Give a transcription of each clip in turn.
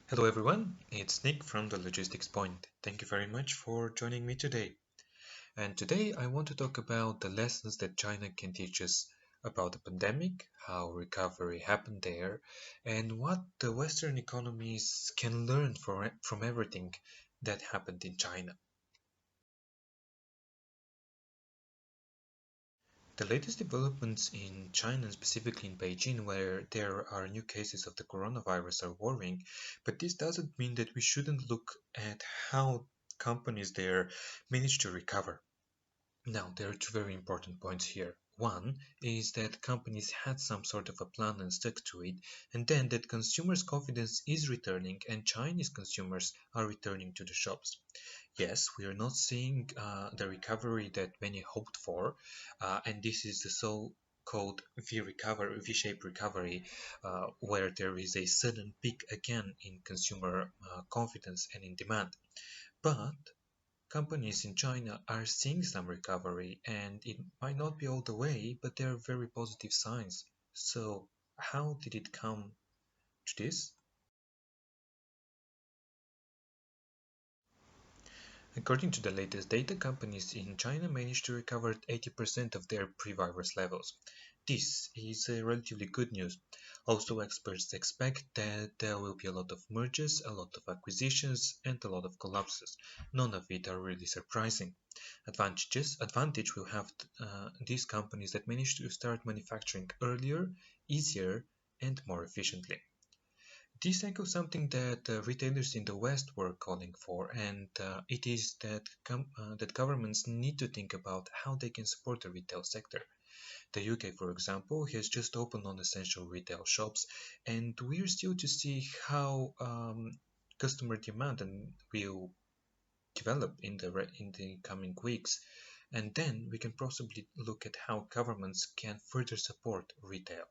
Hello everyone, it's Nick from the Logistics Point. Thank you very much for joining me today. And today I want to talk about the lessons that China can teach us about the pandemic, how recovery happened there, and what the Western economies can learn from everything that happened in China. The latest developments in China, and specifically in Beijing, where there are new cases of the coronavirus, are worrying, but this doesn't mean that we shouldn't look at how companies there manage to recover. Now, there are two very important points here. One is that companies had some sort of a plan and stuck to it, and then that consumers' confidence is returning and Chinese consumers are returning to the shops. Yes, we are not seeing the recovery that many hoped for, and this is the so-called V-shaped recovery, where there is a sudden peak again in consumer confidence and in demand. But companies in China are seeing some recovery, and it might not be all the way, but there are very positive signs. So, how did it come to this? According to the latest data, companies in China managed to recover 80% of their pre-virus levels. This is relatively good news. Also, experts expect that there will be a lot of mergers, a lot of acquisitions, and a lot of collapses. None of it are really surprising. Advantage will have these companies that manage to start manufacturing earlier, easier, and more efficiently. This echoes something that retailers in the West were calling for, and it is that governments need to think about how they can support the retail sector. The UK, for example, has just opened non-essential retail shops, and we're still to see how customer demand and will develop in the coming weeks. And then we can possibly look at how governments can further support retail.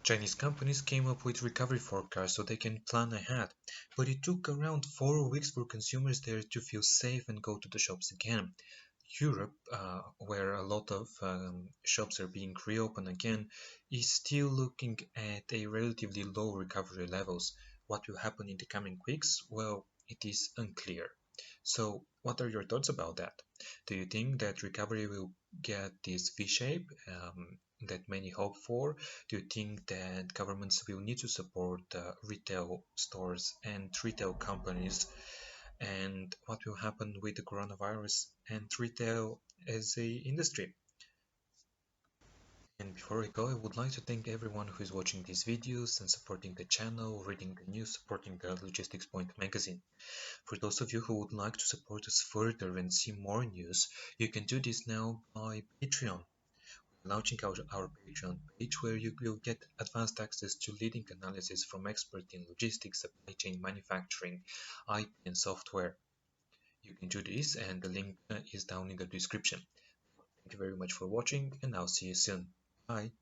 Chinese companies came up with recovery forecasts so they can plan ahead, but it took around 4 weeks for consumers there to feel safe and go to the shops again. Europe, where a lot of shops are being reopened again, is still looking at a relatively low recovery levels. What will happen in the coming weeks? Well, it is unclear. So, what are your thoughts about that? Do you think that recovery will get this V shape that many hope for? Do you think that governments will need to support retail stores and retail companies? And what will happen with the coronavirus and retail as a industry? And before I go, I would like to thank everyone who is watching these videos and supporting the channel, reading the news, supporting the Logistics Point magazine. For those of you who would like to support us further and see more news, you can do this now by Patreon. We're launching our Patreon page where you will get advanced access to leading analysis from experts in logistics, supply chain, manufacturing, IT, and software. You can do this, and the link is down in the description. Thank you very much for watching, and I'll see you soon. Bye.